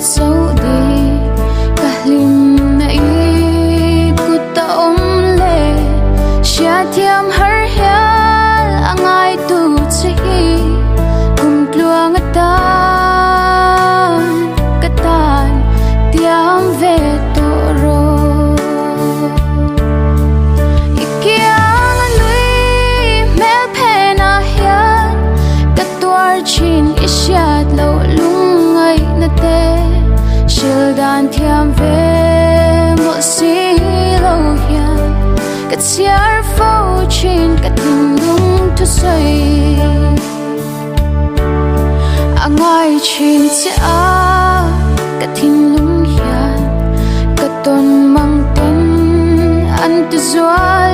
sâu đi cả lim na i ku ta om le xia thiam har hial angai tu chi kum tluang atan katan tiam ve to ro ikiang lui mel phena hian katwar chin isiat lo lungai na te shil dan thiam ve mo si lo hian katsiar fo chin katin lung tu say angai chin se a katin lung hian katon mang ten an tu zua